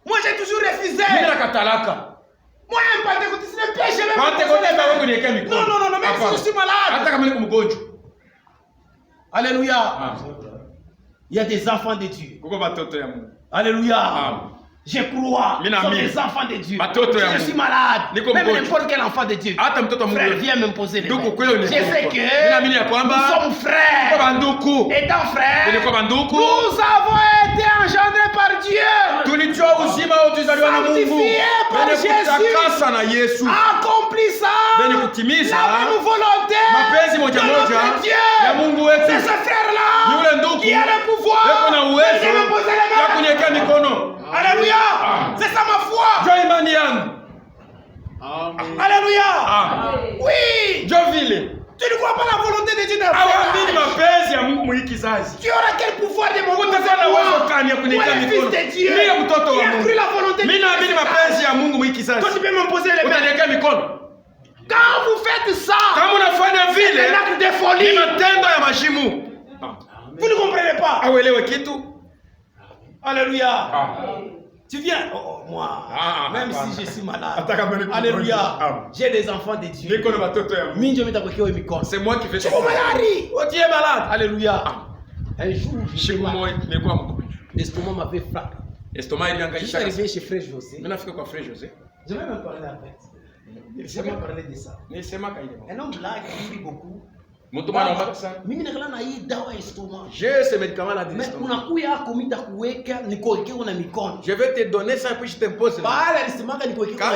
[SPEAKER 2] Moi j'ai toujours refusé. Moi un pentecôtiste ne pêche même pas. Non, même si je suis malade. Alléluia. Il y a des enfants de Dieu. Alléluia. Je crois, nous sommes les enfants de Dieu. Je suis malade. Même n'importe quel enfant de Dieu. Frère, viens m'imposer les mains. Je sais que nous sommes frères. Étant frères, nous avons été engendrés par Dieu. Sanctifiés par Jésus. Accomplis ça. La même volonté de notre Dieu. C'est ce frère-là qui a le pouvoir de m'imposer les mains. Alléluia. C'est ça ma foi. Alléluia. Oui. Tu ne crois pas la volonté de Dieu dans ta vie. Tu auras quel pouvoir de mon Dieu? Fils de Dieu. Qui a cru la volonté de Dieu. Toi tu peux m'imposer les mains. Quand vous faites ça, c'est un acte de folie. Vous ne comprenez pas. Alléluia. Tu viens, moi, même si je suis malade. Alléluia. J'ai des enfants de Dieu. C'est moi qui fais ça. Tu es malade. Alléluia. Un jour, l'estomac m'avait frappé. Je suis arrivé chez Frère José. Je vais même parler avec. Je vais parler de ça. Un homme là qui prie beaucoup.
[SPEAKER 3] J'ai ce médicament là. Je vais te donner ça et puis je t'impose. Quand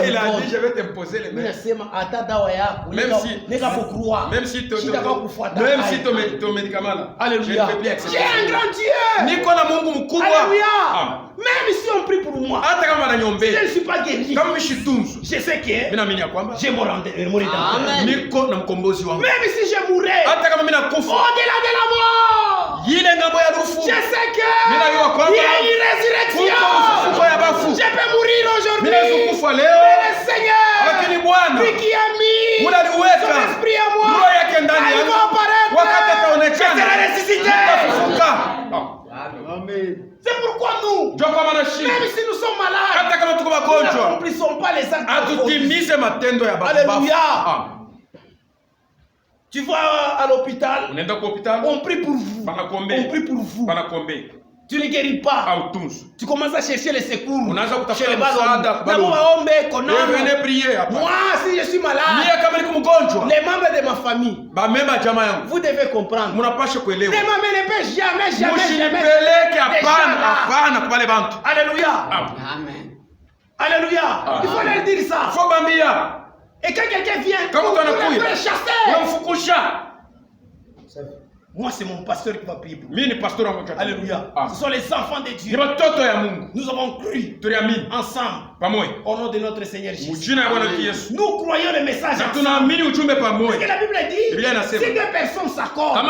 [SPEAKER 3] il a dit je vais t'imposer les mains. Même si ton médicament là.
[SPEAKER 2] Alléluia. J'ai un grand Dieu. Alléluia. Même si on prie pour moi, si je ne suis pas guéri, je sais que j'ai mon rendez-vous. Même si je mourrais au-delà de la mort, je sais que il y a une résurrection. Je peux mourir aujourd'hui, mais le Seigneur, lui qui a mis son esprit à moi, il va apparaître, je serai ressuscité. C'est pourquoi nous, même si nous sommes malades, nous n'accomplissons pas les actes de folie. Alléluia. Tu vas à l'hôpital, on prie pour vous. On prie pour vous. Tu ne guéris pas. Tu commences à chercher les secours chez les ballons. Moi, si je suis malade, les membres de ma famille, vous devez comprendre. Ne m'amenez pas jamais. Alléluia. Amen. Alléluia. Il faut leur dire ça. Et quand quelqu'un vient, vous le chasser. Moi, c'est mon pasteur qui va prier pour moi. Alléluia. Ce sont les enfants de Dieu. Nous avons cru ensemble au nom de notre Seigneur Jésus. Nous croyons le message ensemble. Parce que la Bible dit, si deux personnes s'accordent, on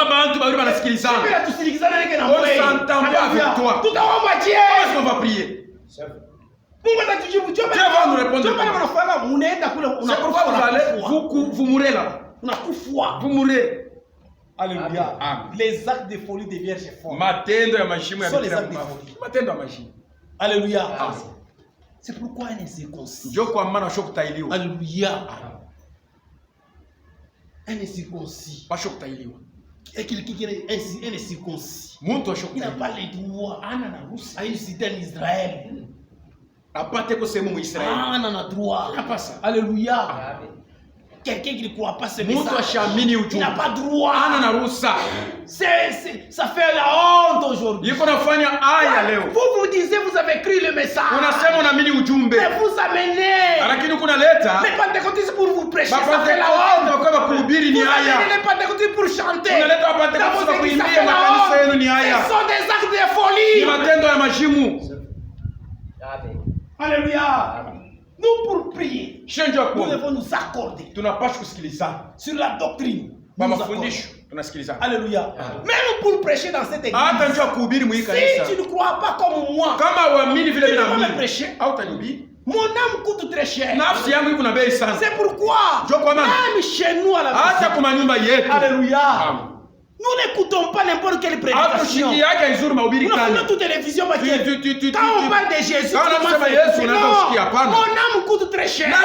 [SPEAKER 2] s'entend avec toi. Tout à l'heure, on va prier. Dieu va nous répondre. Vous mourrez là. Vous mourrez. Alléluia. Les actes de folie des vierges folles sont les actes de folie. Alléluia. C'est pourquoi un incirconcis. Alléluia. Un incirconcis. Et quelqu'un qui est un incirconcis, il n'a pas les droits à une cité en Israël. Alléluia. Quelqu'un qui ne croit pas ce message, il n'a pas droit. Ça fait la honte aujourd'hui. Vous vous disiez, vous avez cru le message. Mais vous amenez les pentecôtistes pour vous prêcher. Ça fait la honte. Vous amenez les pentecôtistes pour chanter. Ce sont des actes de folie. Alléluia. Nous, pour prier, nous devons nous accorder sur la doctrine. Alléluia. Même pour prêcher dans cette église, si tu ne crois pas comme moi, tu ne peux pas prêcher. Mon âme coûte très cher. C'est pourquoi, même chez nous à la maison, alléluia, nous n'écoutons pas n'importe quelle prédication. Nous n'avons toute télévision. Quand on parle de Jésus, mon âme coûte très cher. Moi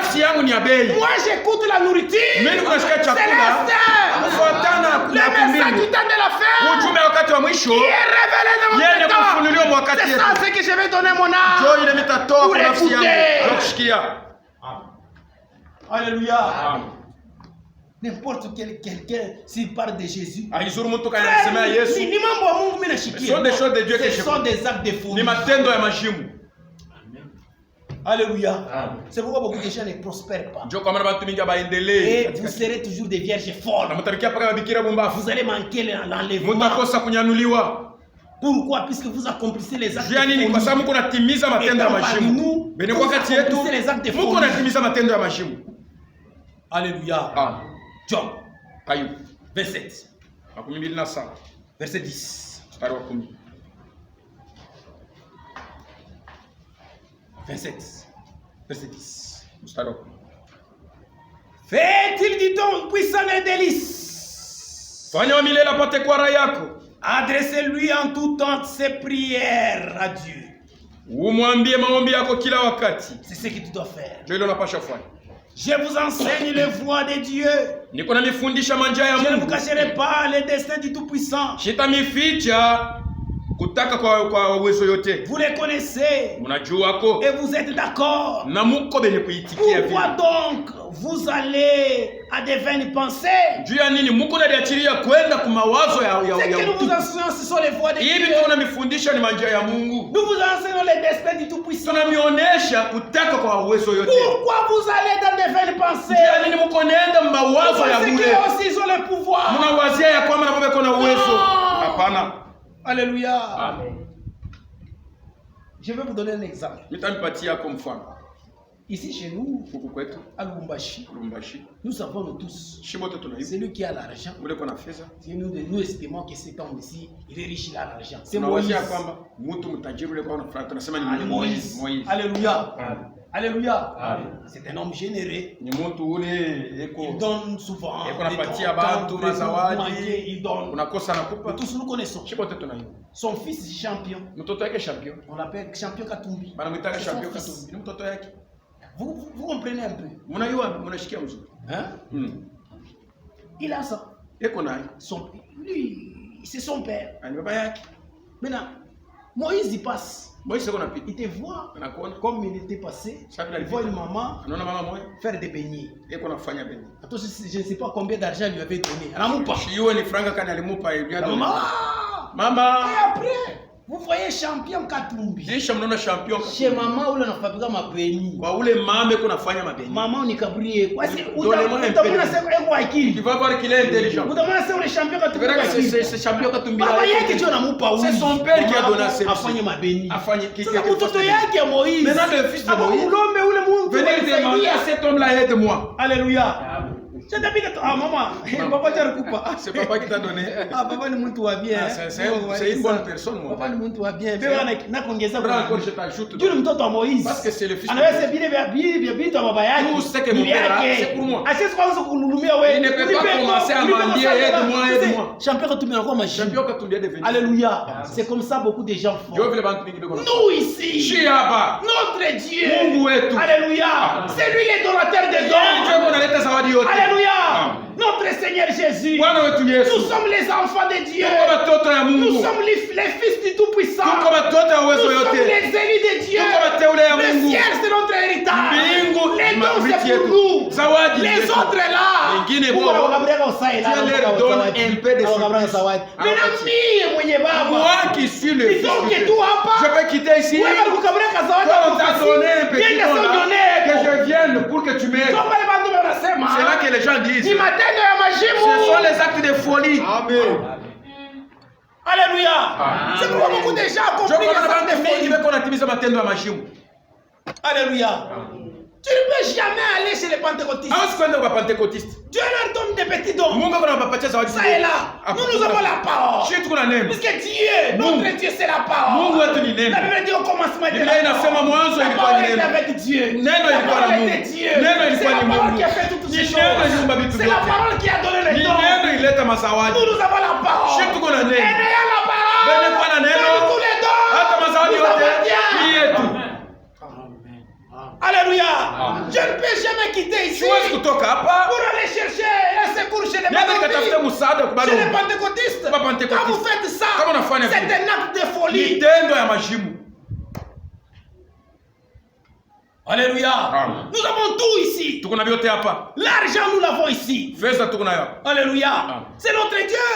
[SPEAKER 2] j'écoute la nourriture. C'est le message du temps de la fin qui est révélé dans mon temps. C'est ça ce que je vais donner mon âme pour écouter. Alléluia. N'importe quel quelqu'un, s'il parle de Jésus, ce sont des choses de Dieu, ce sont des actes de folie. Alléluia. C'est pourquoi beaucoup de gens ne prospèrent pas. Et vous serez toujours des vierges folles. Vous allez manquer l'enlèvement. Pourquoi? Puisque vous accomplissez les actes de folie. Et parmi nous, vous accomplissez les actes de folie. Alléluia. John, 27.
[SPEAKER 1] Makumi mbili na saba.
[SPEAKER 2] Verset 10.
[SPEAKER 1] Mstari wa 10.
[SPEAKER 2] 27. Verset 10.
[SPEAKER 1] Mstari wa 10.
[SPEAKER 2] Fait-il du ton puissant et délice.
[SPEAKER 1] Fanya wa milele apate kwa raha yako.
[SPEAKER 2] Adressez-lui en tout temps ses prières à Dieu.
[SPEAKER 1] Umwambie maombi yako kila wakati.
[SPEAKER 2] C'est ce que tu dois faire.
[SPEAKER 1] Ndio unapaswa kufanya.
[SPEAKER 2] Je vous enseigne les voies de Dieu.
[SPEAKER 1] Niko na mifundisha manjia ya Mungu.
[SPEAKER 2] Je ne vous cacherai pas les destins du Tout-Puissant.
[SPEAKER 1] Shitamificha kutaka kwa uwezo yote.
[SPEAKER 2] Vous les connaissez.
[SPEAKER 1] Mnajua ko.
[SPEAKER 2] Et vous êtes d'accord.
[SPEAKER 1] Na muko benye kuitikia vile.
[SPEAKER 2] Pourquoi donc vous allez à des vaines pensées?
[SPEAKER 1] Juu ya nini muko na diachilia kwenda kwa mawazo ya
[SPEAKER 2] C'est que nous vous enseignons, ce sont les voies de Dieu.
[SPEAKER 1] Hivi tunamifundisha ni manjia ya Mungu.
[SPEAKER 2] Nous vous enseignons les destins du Tout-Puissant.
[SPEAKER 1] Tunamionyesha kutaka kwa uwezo yote.
[SPEAKER 2] Pourquoi vous allez dans des vaines pensées?
[SPEAKER 1] Juu ya nini muko nenda mawazo ya bure?
[SPEAKER 2] C'est aussi ils ont le pouvoir.
[SPEAKER 1] Mnawazia ya kwamba na baba kuna uwezo. Hapana.
[SPEAKER 2] Alléluia. Amen. Je vais vous donner un exemple.
[SPEAKER 1] Nitanipatia hapo mfano.
[SPEAKER 2] Ici chez nous,
[SPEAKER 1] huku kwetu
[SPEAKER 2] à Lubumbashi, nous savons nous tous, celui qui a l'argent, nous estimons que cet homme ici, il est riche, il a l'argent. C'est Moïse. Moïse. Alléluia. Alléluia. C'est un homme généreux. Il donne souvent. Il donne. Tous nous connaissons. Son fils est champion. On l'appelle champion Katumbi. Vous comprenez un peu. Hein? Il a ça. Lui, c'est son père. Maintenant, Moïse y passe. Il te voit comme il était passé. Il voit une maman faire des beignets. Attends, je ne sais pas combien d'argent il lui avait donné. Maman. Et après, vous voyez champion Katumbi. Chez maman où on a fabriqué ma béni. Maman on est cabrié.
[SPEAKER 1] Tu vas voir qu'il est intelligent.
[SPEAKER 2] C'est champion Katumbi. C'est son père qui a donné ses béni.
[SPEAKER 1] Maintenant le fils de Moïse. Venez demander à cet homme-là, aide-moi.
[SPEAKER 2] Alléluia. Maman, papa t'a recoupé.
[SPEAKER 1] C'est papa qui t'a donné.
[SPEAKER 2] Papa ni mtu wa bien.
[SPEAKER 1] C'est une bonne personne, moi.
[SPEAKER 2] Papa ni mtu wa bien.
[SPEAKER 1] Encore je t'ajoute.
[SPEAKER 2] Tu le mtoto wa Moïse.
[SPEAKER 1] Parce que c'est le fils de
[SPEAKER 2] Moïse. Tout
[SPEAKER 1] ce que mon père a, c'est pour moi.
[SPEAKER 2] Il
[SPEAKER 1] ne peut pas commencer à mendier, aide-moi, aide-moi.
[SPEAKER 2] Champion Katumbi encore ma
[SPEAKER 1] champion Katumbi est devenu.
[SPEAKER 2] Alléluia. C'est comme ça beaucoup de gens font. Nous ici. Notre Dieu. Alléluia. C'est lui l'adorateur des dons. Alléluia. Notre Seigneur Jésus. Nous sommes les enfants de Dieu. Nous sommes les fils du Tout-Puissant. Nous sommes les élus de Dieu. Le ciel c'est notre héritage. Les dons c'est pour nous. Les autres là.
[SPEAKER 1] Dieu leur donne un peu de choses. Moi qui suis le fils de Dieu, je peux quitter ici. On t'a donné un petit don là, que je vienne pour que tu m'aides. C'est là que les gens disent. Ce sont les actes de folie. Amen.
[SPEAKER 2] Alléluia. C'est pourquoi beaucoup de gens ont compris les actes de folie. Alléluia. Tu ne peux jamais aller chez les pentecôtistes. Dieu leur donne des petits dons. Ça est là. Nous avons la parole. Puisque Dieu, notre Dieu, c'est la parole. La Bible dit au commencement de la parole. La parole est avec Dieu. La parole était Dieu. C'est la parole qui a fait toutes ces choses. C'est la parole qui a donné les dons. Nous avons la parole. Et ayant la parole, avec tous les dons, nous avons bien. Alléluia. Je ne peux jamais quitter ici pour aller chercher un secours chez les pentecôtistes. Quand vous faites ça, c'est un acte de folie. Alléluia. Nous avons tout ici. L'argent, nous l'avons ici. Alléluia. C'est notre Dieu.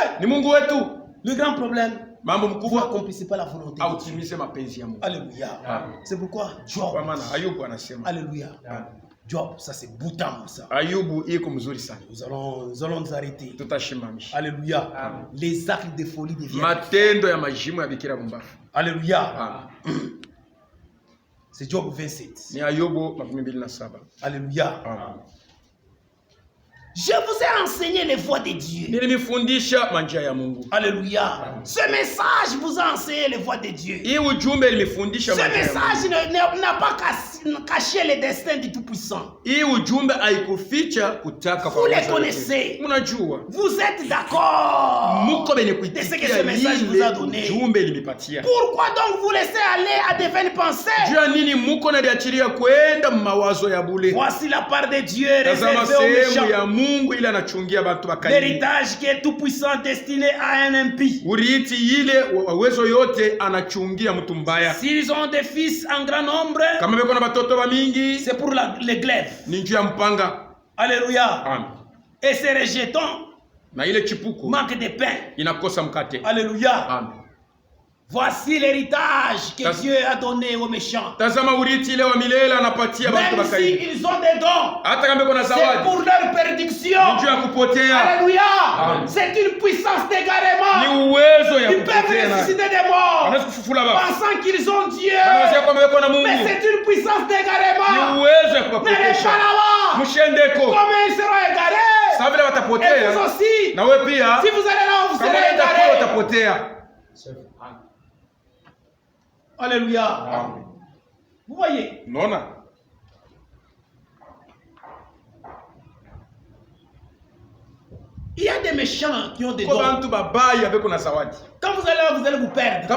[SPEAKER 2] Le grand problème, vous n'accomplissez pas la volonté de Dieu. Alléluia. C'est pourquoi Job. Alléluia. Job, ça c'est Boutam. Ça. Nous allons nous arrêter. Alléluia. Les actes de folie deviennent. Alléluia. C'est Job 27. Alléluia.
[SPEAKER 1] Je vous ai enseigné les voies de Dieu. Alléluia. Ce message vous a enseigné les voies de Dieu. Ce message n'a pas caché les destins du Tout-Puissant. Vous les connaissez. Vous êtes d'accord de ce que ce message vous a donné. Pourquoi donc vous laissez aller à de vaines pensées? Voici la part de Dieu réservée aux méchants. L'héritage qui est tout puissant destiné à un impie. S'ils ont des fils en grand nombre, c'est pour les glaives. Alléluia. Et ces rejetons manquent de pain. Alléluia. Voici l'héritage que Dieu a donné aux méchants. Même s'ils ont des dons, c'est pour leur perdition. Alléluia. C'est une puissance d'égarement. Ils peuvent ressusciter des morts pensant qu'ils ont Dieu. Mais c'est une puissance d'égarement. N'allez pas là-bas. Comment ils seront égarés? Et vous aussi. Si vous allez là, vous serez égarés. Alléluia. Amen. Vous voyez?
[SPEAKER 3] Non.
[SPEAKER 1] Il y a des méchants qui ont des dons. Quand vous allez là, vous allez vous perdre.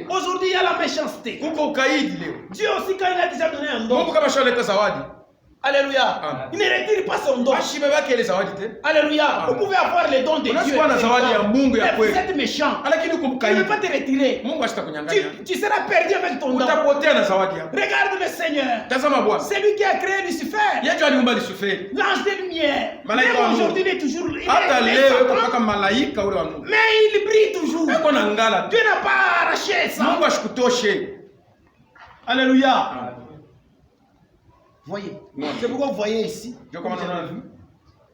[SPEAKER 1] Aujourd'hui, il y a la méchanceté. Dieu aussi, quand il a déjà donné un don, alléluia, il ne retire pas son don. Alléluia. Vous pouvez avoir les dons de Dieu. Mais vous êtes méchant. Il ne peut pas te retirer. Tu seras perdu avec ton don. Regarde le Seigneur. C'est lui qui a créé Lucifer. L'ange de lumière. Même aujourd'hui, il est toujours. Mais il brille toujours. Dieu n'a pas arraché ça. Alléluia. Voyez, c'est pourquoi vous voyez ici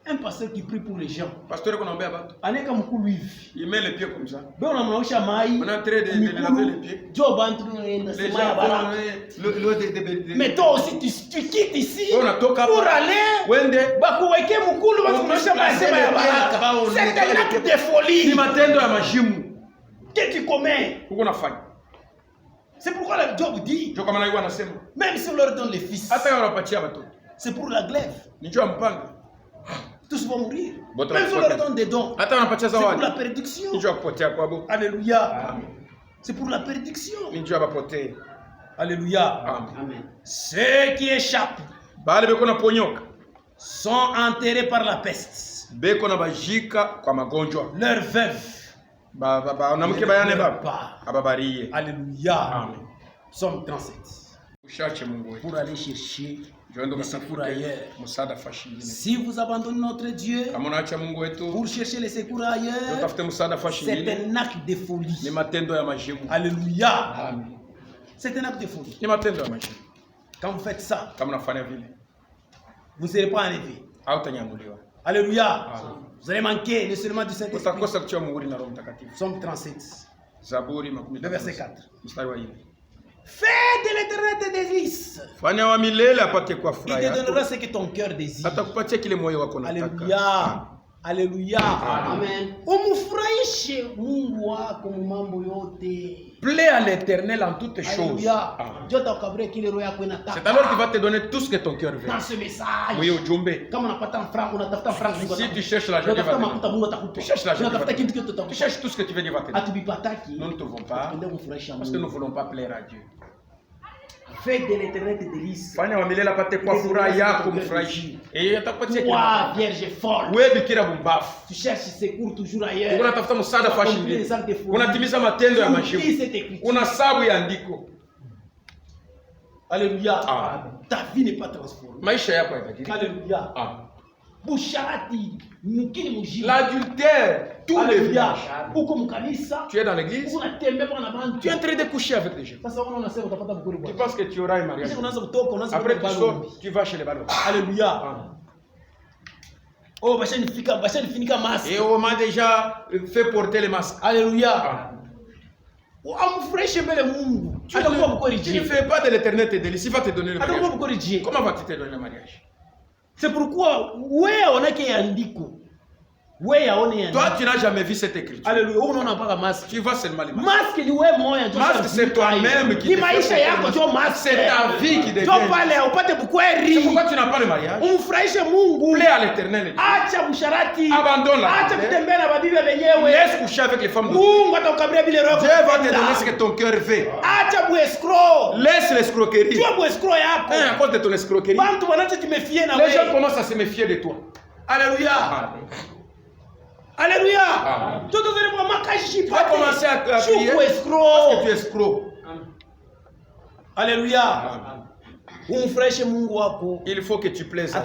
[SPEAKER 1] un pasteur qui prie pour les gens.
[SPEAKER 3] Il met les pieds comme ça.
[SPEAKER 1] On est en train de laver les pieds. Mais toi aussi, tu quittes ici pour aller. C'est un acte de folie que tu commets. C'est pourquoi le Job dit, même si on leur donne les fils, c'est pour la glaive. Tous vont mourir. Même si on leur donne des dons, c'est pour la prédiction. Alléluia. C'est pour la prédiction. Alléluia. Amen. Ceux qui échappent sont enterrés par la peste. Leurs veuves. Alléluia. Psaume 37. Pour aller chercher le secours ailleurs. Si vous abandonnez notre Dieu pour chercher le secours ailleurs, c'est un acte de folie. Alléluia. C'est un acte de folie. Quand vous faites ça, vous ne serez pas enlevé. Alléluia. Vous allez manquer le seulement du Saint-Esprit. Psaume 37. Le verset 4. Fais de l'éternel tes délices. Il te donnera ce que ton cœur désire. Alléluia. Alléluia. Amen.
[SPEAKER 3] Plaît à l'Éternel en toutes choses. C'est alors qu'il va te donner tout ce que ton cœur veut.
[SPEAKER 1] Dans ce message.
[SPEAKER 3] Oui, au Djumbe. Si tu cherches l'argent, tu cherches l'argent. Tu cherches tout ce que tu veux, Dieu va te donner. Nous ne te voulons pas parce que nous ne voulons pas plaire à Dieu.
[SPEAKER 1] Fais de l'éternel tes délices.
[SPEAKER 3] Toi,
[SPEAKER 1] vierge folle. Tu cherches secours toujours ailleurs. Alléluia. Ta vie n'est pas transformée. Alléluia.
[SPEAKER 3] L'adultère, tous les villages.
[SPEAKER 1] Tu es dans l'église.
[SPEAKER 3] Tu es en train de coucher avec des gens. Tu penses que tu auras un mariage. Après tu sors, tu vas chez les ballons.
[SPEAKER 1] Alléluia. Et
[SPEAKER 3] on m'a déjà fait porter les masques.
[SPEAKER 1] Alléluia. Tu
[SPEAKER 3] ne fais pas de l'éternel tes délices. Il va te donner le mariage. Comment va-t-il te donner le mariage?
[SPEAKER 1] C'est pourquoi wewe onake andiko.
[SPEAKER 3] Toi, tu n'as jamais vu cette écriture.
[SPEAKER 1] Alléluia. On n'a pas de masque.
[SPEAKER 3] Tu vois seulement les masques.
[SPEAKER 1] Masque ni wewe moya.
[SPEAKER 3] Masque c'est toi-même qui.
[SPEAKER 1] Ni maisha yako ndio masque.
[SPEAKER 3] C'est ta vie qui devient.
[SPEAKER 1] Ndio pale upate bukweri.
[SPEAKER 3] C'est pourquoi tu n'as pas le mariage.
[SPEAKER 1] Umfurahishe Mungu.
[SPEAKER 3] Plaît à l'Éternel.
[SPEAKER 1] Acha busharati.
[SPEAKER 3] Abandonne la.
[SPEAKER 1] Acha kutembea na babibi wenyewe.
[SPEAKER 3] Laisse coucher avec les femmes.
[SPEAKER 1] Mungu atakukabiria bile roho.
[SPEAKER 3] Dieu va te donner ce que ton cœur veut.
[SPEAKER 1] Acha bu escroc.
[SPEAKER 3] Laisse l'escroquerie.
[SPEAKER 1] Tu as bu escroc yako.
[SPEAKER 3] À cause de ton escroquerie.
[SPEAKER 1] Bantu wanacho tumefier na wewe.
[SPEAKER 3] Les gens commencent à se méfier de toi.
[SPEAKER 1] Alléluia. Alléluia. Tu
[SPEAKER 3] vas commencer à crier parce que tu es escroc.
[SPEAKER 1] Alléluia. Il faut que tu plaises.